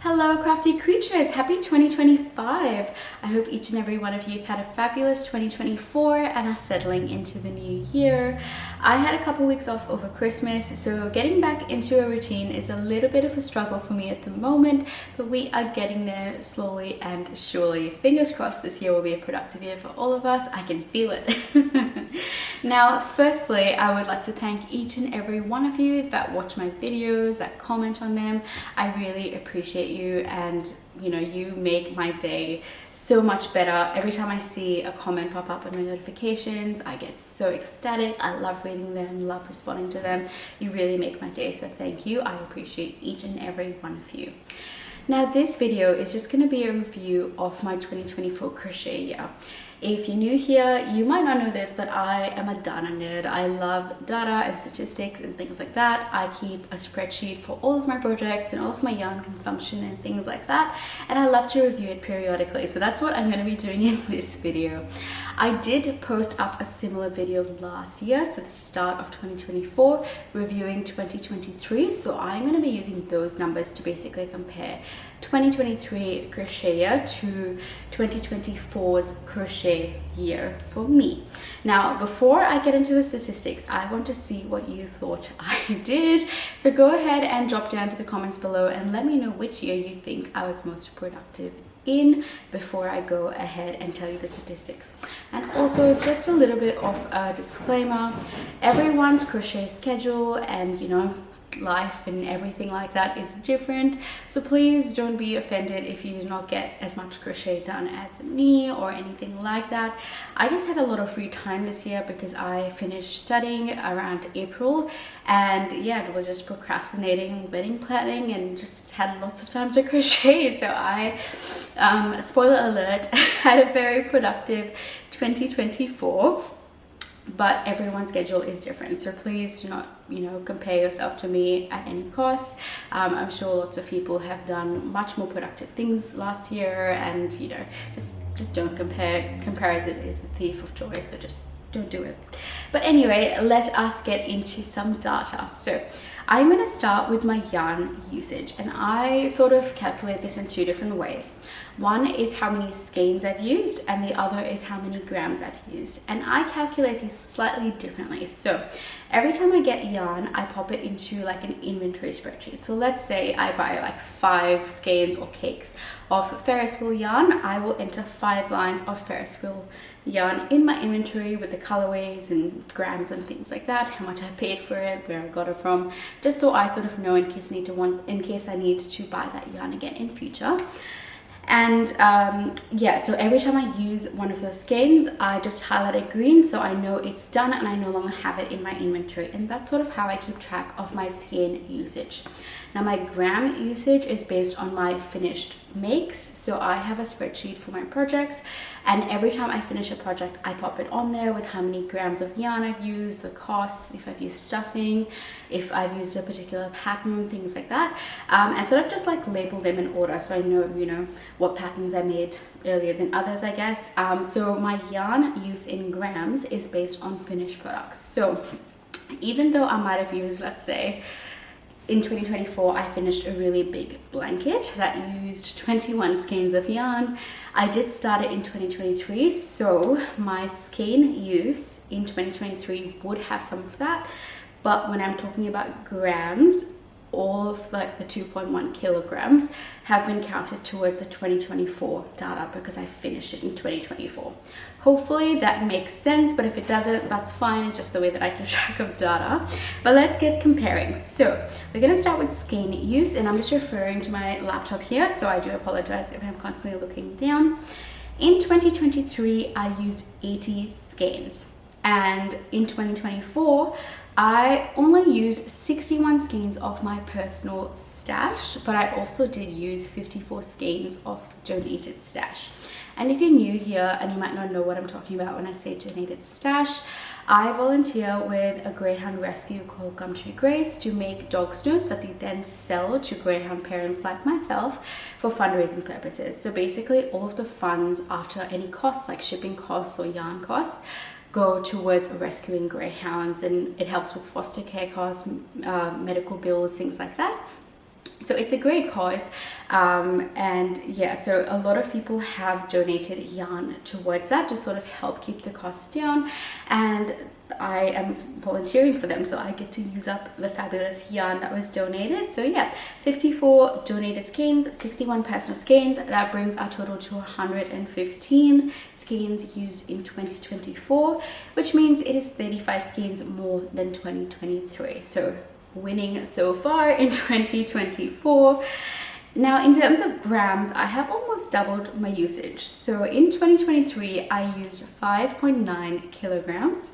Hello crafty creatures, happy 2025. I hope each and every one of you have had a fabulous 2024 and are settling into the new year. I had a couple weeks off over Christmas, so getting back into a routine is a little bit of a struggle for me at the moment, but we are getting there slowly and surely. Fingers crossed this year will be a productive year for all of us. I can feel it. Now, firstly, I would like to thank each and every one of you that watch my videos, that comment on them. I really appreciate you, and you make my day so much better. Every time I see a comment pop up on my notifications, I get so ecstatic. I love reading them, love responding to them. You really make my day, so thank you. I appreciate each and every one of you. Now, this video is just going to be a review of my 2024 crochet year. If you're new here, you might not know this, but I am a data nerd. I love data and statistics and things like that. I keep a spreadsheet for all of my projects and all of my yarn consumption and things like that, and I love to review it periodically. So that's what I'm going to be doing in this video. I did post up a similar video last year, so the start of 2024, reviewing 2023. So I'm going to be using those numbers to basically compare 2023 crochet year to 2024's crochet year for me. Now, before I get into the statistics, I want to see what you thought I did. So go ahead and drop down to the comments below and let me know which year you think I was most productive in before I go ahead and tell you the statistics. And also, just a little bit of a disclaimer: everyone's crochet schedule and life and everything like that is different, so please don't be offended if you do not get as much crochet done as me or anything like that. I just had a lot of free time this year because I finished studying around April, and yeah, it was just procrastinating wedding planning and just had lots of time to crochet. So I spoiler alert, had a very productive 2024. But everyone's schedule is different, so please do not compare yourself to me at any cost. I'm sure lots of people have done much more productive things last year, and just don't compare. Comparison is the thief of joy, so just don't do it. But anyway, let us get into some data. So I'm going to start with my yarn usage, and I sort of calculate this in two different ways. One is how many skeins I've used, and the other is how many grams I've used. And I calculate these slightly differently. So every time I get yarn, I pop it into like an inventory spreadsheet. So let's say I buy like 5 skeins or cakes of Ferris wheel yarn. I will enter 5 lines of Ferris wheel yarn in my inventory with the colorways and grams and things like that, how much I paid for it, where I got it from, just so I sort of know in case I need to buy that yarn again in future. And yeah, so every time I use one of those skeins, I just highlight it green so I know it's done and I no longer have it in my inventory. And that's sort of how I keep track of my skein usage. Now, my gram usage is based on my finished makes. So I have a spreadsheet for my projects, and every time I finish a project, I pop it on there with how many grams of yarn I've used, the costs, if I've used stuffing, if I've used a particular pattern, things like that, and sort of just like label them in order so I know what patterns I made earlier than others, I guess. So my yarn use in grams is based on finished products. So even though I might have used, let's say, in 2024, I finished a really big blanket that used 21 skeins of yarn. I did start it in 2023, so my skein use in 2023 would have some of that. But when I'm talking about grams, all of like the 2.1 kilograms have been counted towards the 2024 data because I finished it in 2024. Hopefully that makes sense, but if it doesn't, that's fine. It's just the way that I keep track of data. But let's get comparing. So we're going to start with skein use, and I'm just referring to my laptop here, so I do apologize if I'm constantly looking down. In 2023, I used 80 skeins, and in 2024, I only used 61 skeins of my personal stash, but I also did use 54 skeins of donated stash. And if you're new here and you might not know what I'm talking about when I say donated stash, I volunteer with a greyhound rescue called Gumtree Grace to make dog snoots that they then sell to greyhound parents like myself for fundraising purposes. So basically all of the funds after any costs like shipping costs or yarn costs go towards rescuing greyhounds, and it helps with foster care costs, medical bills, things like that. So it's a great cause, and yeah, so a lot of people have donated yarn towards that to sort of help keep the costs down, and I am volunteering for them, so I get to use up the fabulous yarn that was donated. So yeah, 54 donated skeins, 61 personal skeins. That brings our total to 115 skeins used in 2024, which means it is 35 skeins more than 2023. So winning so far in 2024. Now, in terms of grams, I have almost doubled my usage. So in 2023, I used 5.9 kilograms.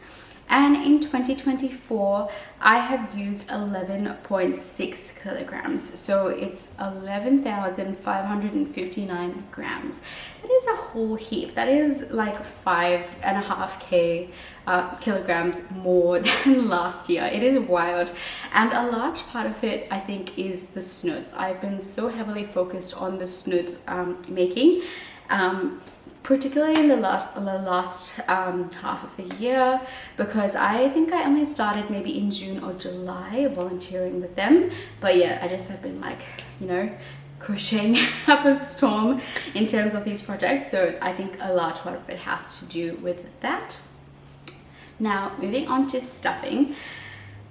And in 2024, I have used 11.6 kilograms. So it's 11,559 grams. That is a whole heap. That is like 5.5 kilograms more than last year. It is wild. And a large part of it, I think, is the snoods. I've been so heavily focused on the snood making. Particularly in the last half of the year, because I think I only started maybe in June or July volunteering with them. But yeah, I just have been like, you know, crocheting up a storm in terms of these projects. So I think a large part of it has to do with that. Now, moving on to stuffing.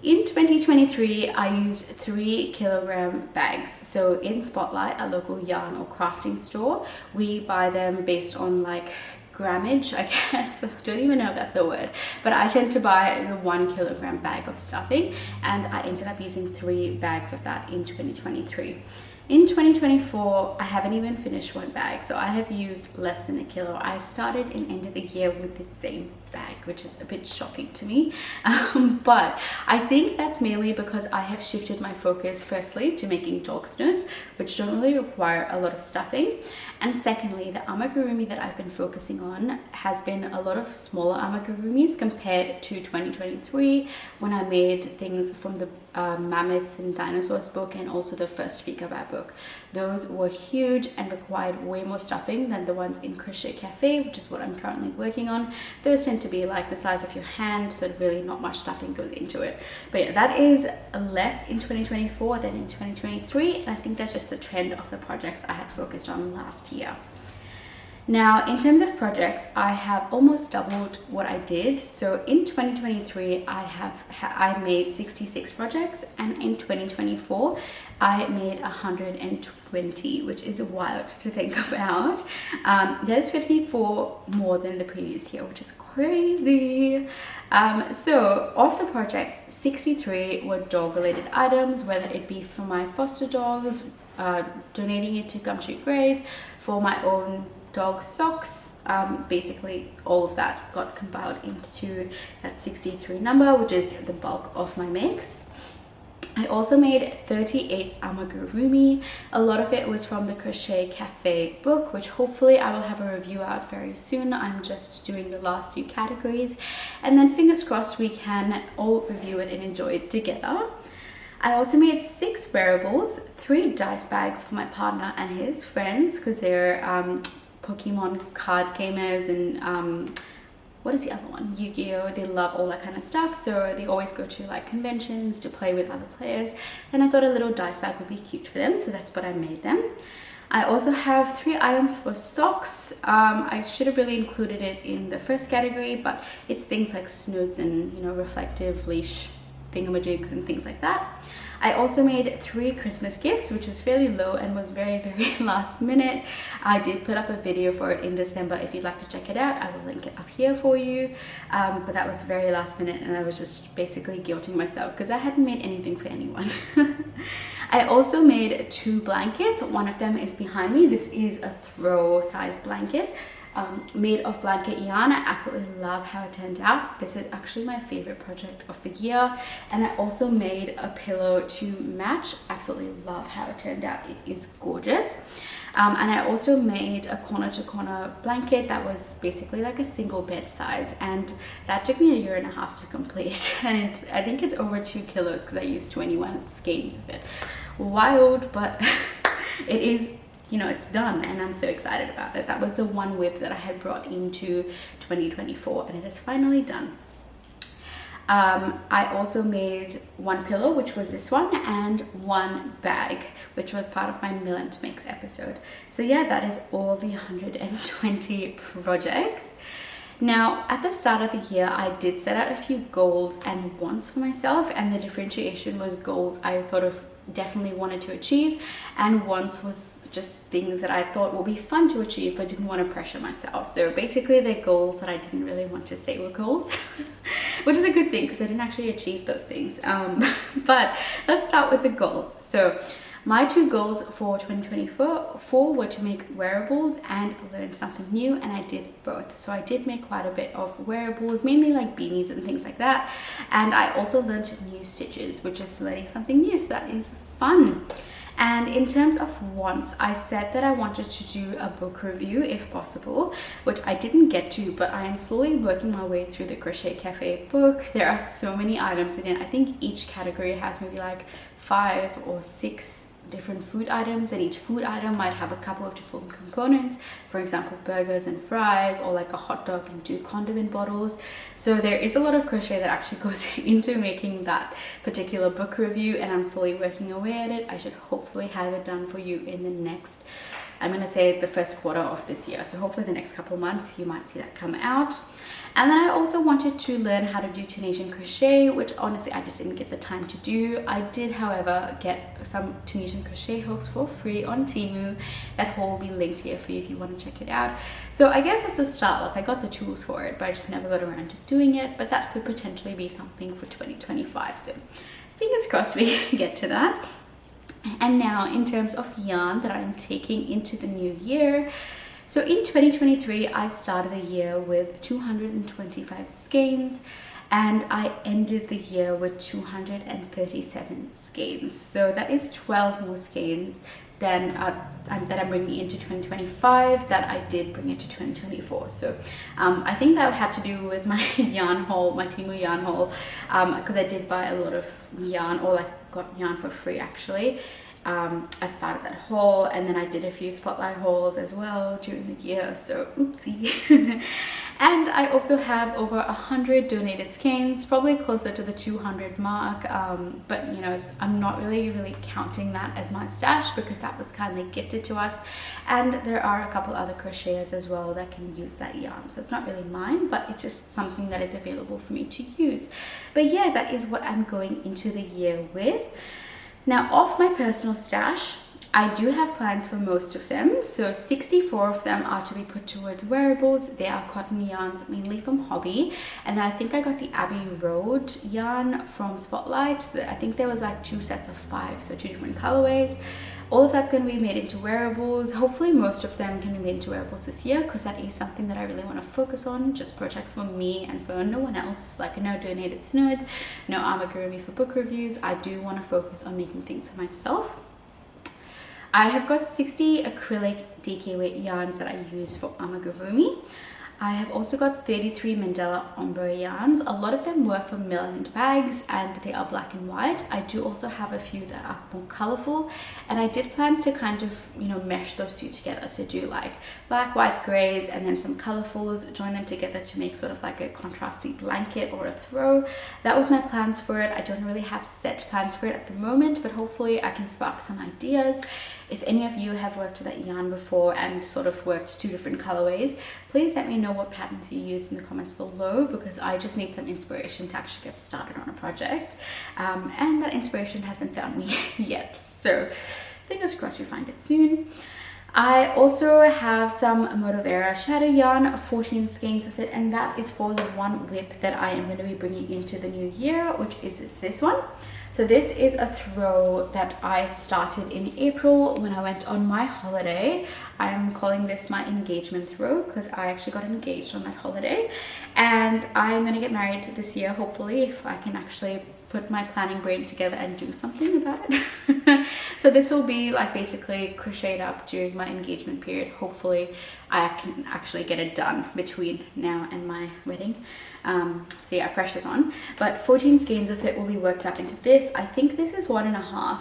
In 2023, I used 3 kilogram bags. So in Spotlight, a local yarn or crafting store, we buy them based on like grammage, I guess. I don't even know if that's a word, but I tend to buy the 1 kilogram bag of stuffing, and I ended up using 3 bags of that in 2023. In 2024, I haven't even finished 1 bag, so I have used less than a kilo. I started and ended the year with the same bag, which is a bit shocking to me. But I think that's mainly because I have shifted my focus firstly to making dog snoods, which don't really require a lot of stuffing. And secondly, the amigurumi that I've been focusing on has been a lot of smaller amigurumis compared to 2023 when I made things from the Mammoths and Dinosaurs book and also the first Peekaboo book. Those were huge and required way more stuffing than the ones in Crochet Cafe, which is what I'm currently working on. Those tend to be like the size of your hand, so really not much stuffing goes into it. But yeah, that is less in 2024 than in 2023, and I think that's just the trend of the projects I had focused on last year. Now, in terms of projects, I have almost doubled what I did. So in 2023, I made 66 projects, and in 2024, I made 120, which is wild to think about. There's 54 more than the previous year, which is crazy. So of the projects, 63 were dog-related items, whether it be for my foster dogs, donating it to Gumshoe Grays, for my own dog socks. Basically all of that got compiled into that 63 number, which is the bulk of my mix. I also made 38 amigurumi. A lot of it was from the Crochet Cafe book, which hopefully I will have a review out very soon. I'm just doing the last 2 categories, and then fingers crossed we can all review it and enjoy it together. I also made 6 wearables, 3 dice bags for my partner and his friends, because they're Pokemon card gamers and what is the other one? Yu-Gi-Oh! They love all that kind of stuff, so they always go to like conventions to play with other players, and I thought a little dice bag would be cute for them, so that's what I made them. I also have 3 items for socks. I should have really included it in the first category, but it's things like snoods and, you know, reflective leash thingamajigs and things like that. I also made 3 Christmas gifts, which is fairly low and was very, very last minute. I did put up a video for it in December. If you'd like to check it out, I will link it up here for you. But that was very last minute, and I was just basically guilting myself because I hadn't made anything for anyone. I also made 2 blankets. One of them is behind me. This is a throw size blanket. Made of blanket yarn. I absolutely love how it turned out. This is actually my favorite project of the year. And I also made a pillow to match. Absolutely love how it turned out. It is gorgeous. And I also made a corner to corner blanket that was basically like a single bed size, and that took me a 1.5 years to complete. And I think it's over 2 kilos because I used 21 skeins of it. Wild, but it is, you know, it's done, and I'm so excited about it. That was the one whip that I had brought into 2024, and it is finally done. I also made one pillow, which was this one, and one bag, which was part of my Mill and Mix episode. So yeah, that is all the 120 projects. Now, at the start of the year, I did set out a few goals and wants for myself, and the differentiation was goals I sort of definitely wanted to achieve, and wants was just things that I thought would be fun to achieve but didn't want to pressure myself. So basically they're goals that I didn't really want to say were goals, which is a good thing because I didn't actually achieve those things. But let's start with the goals. So my two goals for 2024 were to make wearables and learn something new, and I did both. So I did make quite a bit of wearables, mainly like beanies and things like that. And I also learned new stitches, which is learning something new, so that is fun. And in terms of wants, I said that I wanted to do a book review if possible, which I didn't get to, but I am slowly working my way through the Crochet Cafe book. There are so many items in it. I think each category has maybe like 5 or 6 different food items, and each food item might have a couple of different components. For example, burgers and fries, or like a hot dog and 2 condiment bottles. So there is a lot of crochet that actually goes into making that particular book review, and I'm slowly working away at it. I should hopefully have it done for you in the next, I'm gonna say the first quarter of this year. So hopefully the next couple months you might see that come out. And then I also wanted to learn how to do Tunisian crochet, which honestly I just didn't get the time to do. I did, however, get some Tunisian crochet hooks for free on Temu. That haul will be linked here for you if you want to check it out. So I guess it's a start. Like, I got the tools for it, but I just never got around to doing it. But that could potentially be something for 2025. So fingers crossed we get to that. And now in terms of yarn that I'm taking into the new year, so in 2023 I started the year with 225 skeins, and I ended the year with 237 skeins. So that is 12 more skeins than that I'm bringing into 2025 that I did bring into 2024. So I think that had to do with my yarn haul, my Temu yarn haul, because I did buy a lot of yarn, or like got yarn for free actually, as part of that haul. And then I did a few spotlight hauls as well during the year, so oopsie. And I also have over 100 donated skeins, probably closer to the 200 mark, but you know, I'm not really counting that as my stash because that was kindly gifted to us, and there are a couple other crocheters as well that can use that yarn, so it's not really mine, but it's just something that is available for me to use. But yeah, that is what I'm going into the year with. Now, off my personal stash, I do have plans for most of them. So 64 of them are to be put towards wearables. They are cotton yarns, mainly from Hobby. And then I think I got the Abbey Road yarn from Spotlight. So I think there was like 2 sets of 5, so 2 different colorways. All of that's going to be made into wearables. Hopefully most of them can be made into wearables this year, because that is something that I really want to focus on. Just projects for me and for no one else. Like no donated snood, no amigurumi for book reviews. I do want to focus on making things for myself. I have got 60 acrylic DK weight yarns that I use for amigurumi. I have also got 33 Mandela ombre yarns. A lot of them were from Mill & bags, and they are black and white. I do also have a few that are more colorful, and I did plan to kind of, you know, mesh those two together. So do like black, white, grays, and then some colorfuls, join them together to make sort of like a contrasty blanket or a throw. That was my plans for it. I don't really have set plans for it at the moment, but hopefully I can spark some ideas. If any of you have worked with that yarn before and sort of worked 2 different colorways, please let me know what patterns you use in the comments below, because I just need some inspiration to actually get started on a project. And that inspiration hasn't found me yet, so fingers crossed we find it soon. I also have some Motovera shadow yarn, 14 skeins of it, and that is for the one whip that I am going to be bringing into the new year, which is this one. So this is a throw that I started in April when I went on my holiday. I'm calling this my engagement throw because I actually got engaged on that holiday, and I'm going to get married this year, hopefully, if I can actually put my planning brain together and do something about it. So this will be like basically crocheted up during my engagement period. Hopefully I can actually get it done between now and my wedding. So yeah, pressure's on. But 14 skeins of it will be worked up into this. I think this is 1.5,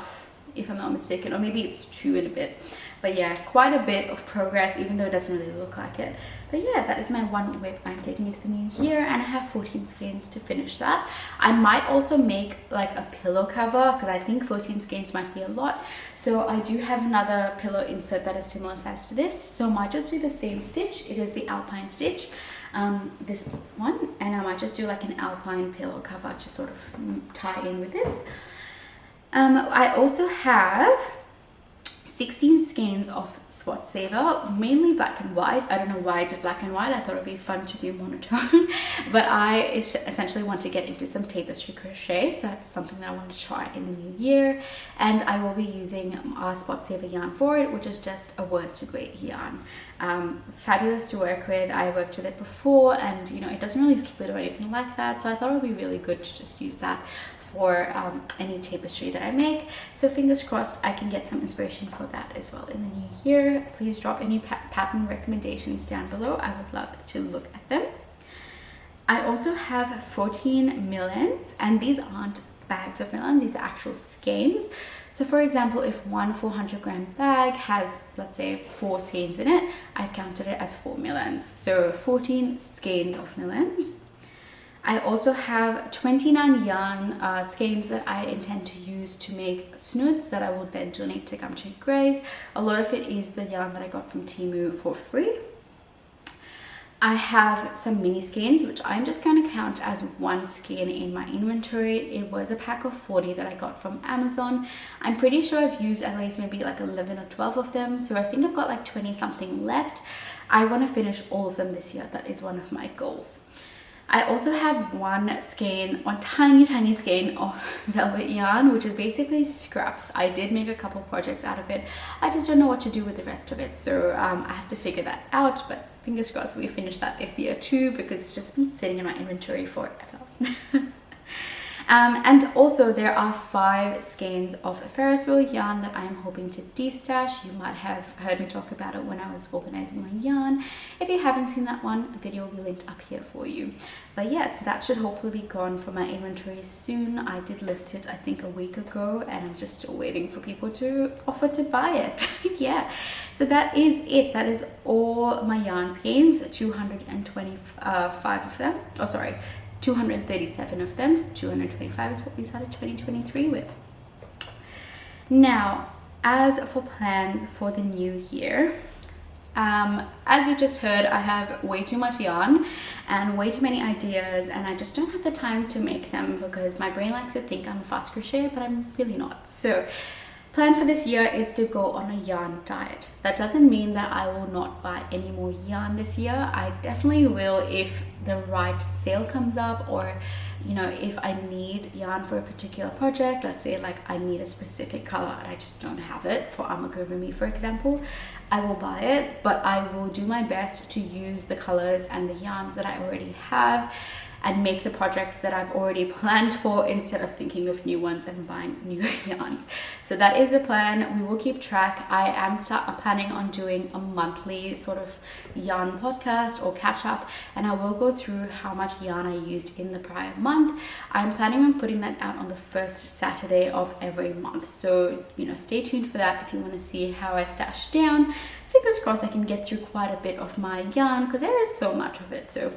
if I'm not mistaken, or maybe it's 2 and a bit. But yeah, quite a bit of progress, even though it doesn't really look like it. But yeah, that is my one WIP I'm taking into the new year, and I have 14 skeins to finish that. I might also make like a pillow cover because I think 14 skeins might be a lot. So I do have another pillow insert that is similar size to this, so I might just do the same stitch. It is the alpine stitch, this one, and I might just do like an alpine pillow cover to sort of tie in with this. I also have 16 skeins of Swatch Saver, mainly black and white. I don't know why I did black and white. I thought it'd be fun to do monotone, but I essentially want to get into some tapestry crochet, so that's something that I want to try in the new year. And I will be using our Swatch Saver yarn for it, which is just a worsted weight yarn. Fabulous to work with. I worked with it before, and you know, it doesn't really split or anything like that, so I thought it would be really good to just use that for any tapestry that I make. So fingers crossed I can get some inspiration for that as well in the new year. Please drop any pattern recommendations down below. I would love to look at them. I also have 14 millins, and these aren't bags of millins, these are actual skeins. So for example, if one 400-gram bag has, let's say, 4 skeins in it, I've counted it as 4 millins. So 14 skeins of millins. I also have 29 yarn skeins that I intend to use to make snoods that I will then donate to Gumtree Grays. A lot of it is the yarn that I got from Temu for free. I have some mini skeins, which I'm just going to count as one skein in my inventory. It was a pack of 40 that I got from Amazon. I'm pretty sure I've used at least maybe like 11 or 12 of them, so I think I've got like 20 something left. I want to finish all of them this year. That is one of my goals. I also have one tiny skein of velvet yarn, which is basically scraps. I did make a couple projects out of it. I just don't know what to do with the rest of it, so I have to figure that out, but fingers crossed we finish that this year too, because it's just been sitting in my inventory forever. And also there are 5 skeins of Ferris wheel yarn that I'm hoping to destash. You might have heard me talk about it when I was organizing my yarn. If you haven't seen that one, a video will be linked up here for you. But yeah, so that should hopefully be gone from my inventory soon. I did list it I think a week ago, and I'm just still waiting for people to offer to buy it. Yeah, so that is it. That is all my yarn skeins, 225 of them. Oh sorry, 237 of them. 225 is what we started 2023 with. Now, as for plans for the new year, as you just heard, I have way too much yarn and way too many ideas, and I just don't have the time to make them because my brain likes to think I'm a fast crocheter, but I'm really not. So plan for this year is to go on a yarn diet. That doesn't mean that I will not buy any more yarn this year. I definitely will if the right sale comes up, or you know, if I need yarn for a particular project. Let's say like I need a specific color and I just don't have it for amigurumi, for example, I will buy it, but I will do my best to use the colors and the yarns that I already have and make the projects that I've already planned for instead of thinking of new ones and buying new yarns. So that is the plan. We will keep track. I am planning on doing a monthly sort of yarn podcast or catch up, and I will go through how much yarn I used in the prior month. I'm planning on putting that out on the first Saturday of every month. So, you know, stay tuned for that if you want to see how I stash down. Fingers crossed I can get through quite a bit of my yarn because there is so much of it. So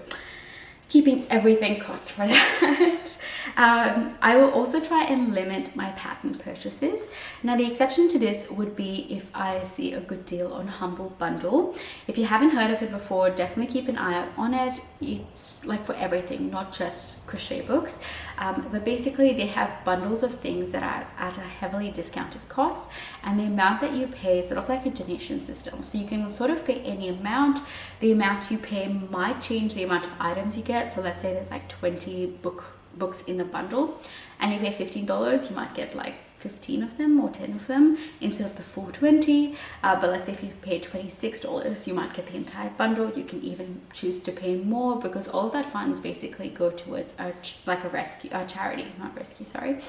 keeping everything crossed for that. I will also try and limit my pattern purchases. Now the exception to this would be if I see a good deal on Humble Bundle. If you haven't heard of it before, definitely keep an eye out on it. It's like for everything, not just crochet books, but basically they have bundles of things that are at a heavily discounted cost, and the amount that you pay is sort of like a donation system. So you can sort of pay any amount. The amount you pay might change the amount of items you get. So let's say there's like 20 books in the bundle and you pay $15, you might get like 15 of them or 10 of them instead of the full 20. But let's say if you pay $26, you might get the entire bundle. You can even choose to pay more because all of that funds basically go towards a charity, not rescue, sorry.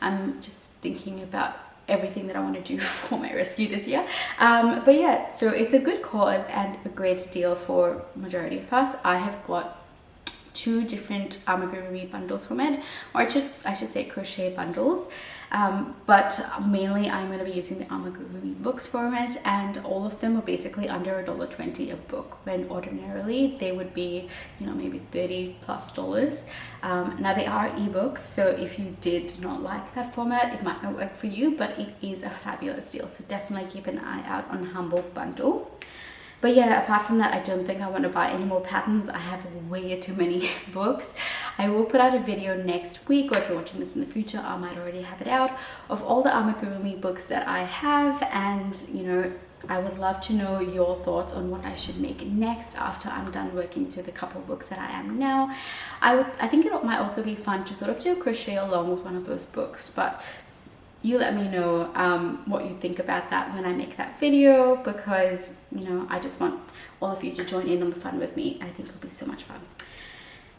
I'm just thinking about everything that I want to do for my rescue this year. But yeah, so it's a good cause and a great deal for majority of us. I have bought 2 different amigurumi bundles from it, or I should say crochet bundles. but mainly I'm going to be using the Amigurumi books for it, and all of them are basically under $1.20 a book, when ordinarily they would be, you know, maybe $30+. Now they are ebooks, so if you did not like that format, it might not work for you, but it is a fabulous deal, so definitely keep an eye out on Humble Bundle. But yeah, apart from that, I don't think I want to buy any more patterns. I have way too many books. I will put out a video next week, or if you're watching this in the future, I might already have it out, of all the Amigurumi books that I have. And you know, I would love to know your thoughts on what I should make next after I'm done working through the couple books that I am now. I think it might also be fun to sort of do a crochet along with one of those books, but you let me know what you think about that when I make that video, because you know, I just want all of you to join in on the fun with me. I think it'll be so much fun.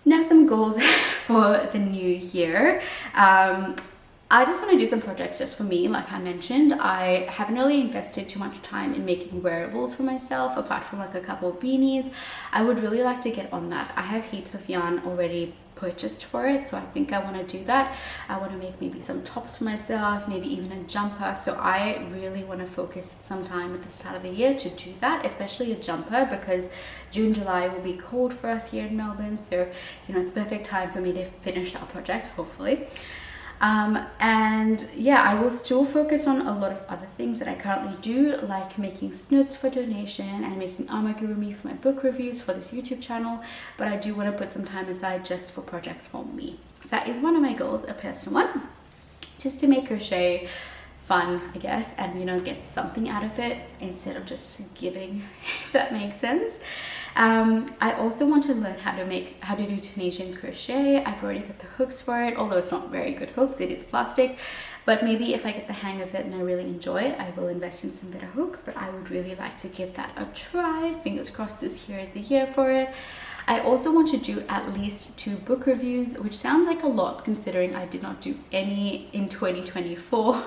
Now some goals for the new year. I just want to do some projects just for me. Like I mentioned, I haven't really invested too much time in making wearables for myself, apart from like a couple of beanies. I would really like to get on that. I have heaps of yarn already purchased for it, so I think I want to do that. I want to make maybe some tops for myself, maybe even a jumper. So I really want to focus some time at the start of the year to do that, especially a jumper, because June, July will be cold for us here in Melbourne, so you know, it's perfect time for me to finish that project, hopefully. And yeah, I will still focus on a lot of other things that I currently do, like making snots for donation and making amigurumi for my book reviews for this YouTube channel, but I do want to put some time aside just for projects for me. So that is one of my goals, a personal one, just to make crochet fun, I guess, and you know, get something out of it instead of just giving, if that makes sense. I also want to learn how to do Tunisian crochet. I've already got the hooks for it, although it's not very good hooks, it is plastic, but maybe if I get the hang of it and I really enjoy it, I will invest in some better hooks. But I would really like to give that a try. Fingers crossed this year is the year for it. I also want to do at least 2 book reviews, which sounds like a lot considering I did not do any in 2024,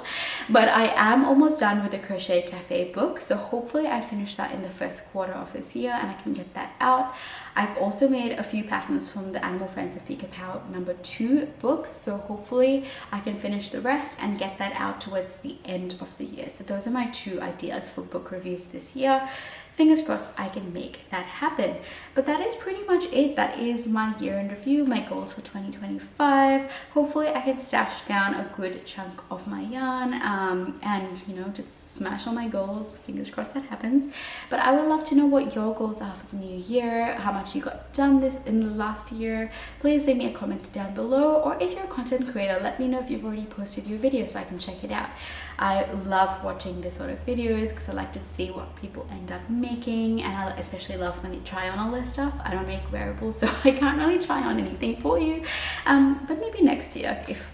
but I am almost done with the Crochet Cafe book, so hopefully I finish that in the first quarter of this year and I can get that out. I've also made a few patterns from the Animal Friends of Pika Power #2 book, so hopefully I can finish the rest and get that out towards the end of the year. So those are my 2 ideas for book reviews this year. Fingers crossed I can make that happen. But that is pretty much it. That is my year in review, my goals for 2025. Hopefully I can stash down a good chunk of my yarn and you know, just smash all my goals. Fingers crossed that happens. But I would love to know what your goals are for the new year, how much you got done this in the last year. Please leave me a comment down below, or if you're a content creator, let me know if you've already posted your video so I can check it out. I love watching this sort of videos because I like to see what people end up making, and I especially love when they try on all this stuff. I don't make wearables, so I can't really try on anything for you, but maybe next year if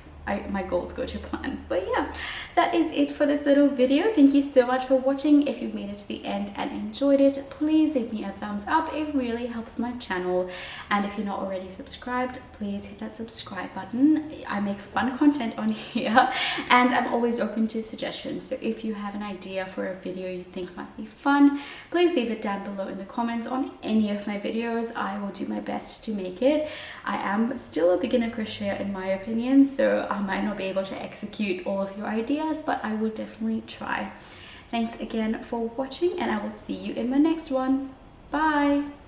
my goals go to plan. But yeah, that is it for this little video. Thank you so much for watching. If you've made it to the end and enjoyed it, please leave me a thumbs up. It really helps my channel, and if you're not already subscribed, please hit that subscribe button. I make fun content on here and I'm always open to suggestions, so if you have an idea for a video you think might be fun, please leave it down below in the comments on any of my videos. I will do my best to make it. I am still a beginner crocheter in my opinion, so I might not be able to execute all of your ideas, but I will definitely try. Thanks again for watching, and I will see you in my next one. Bye!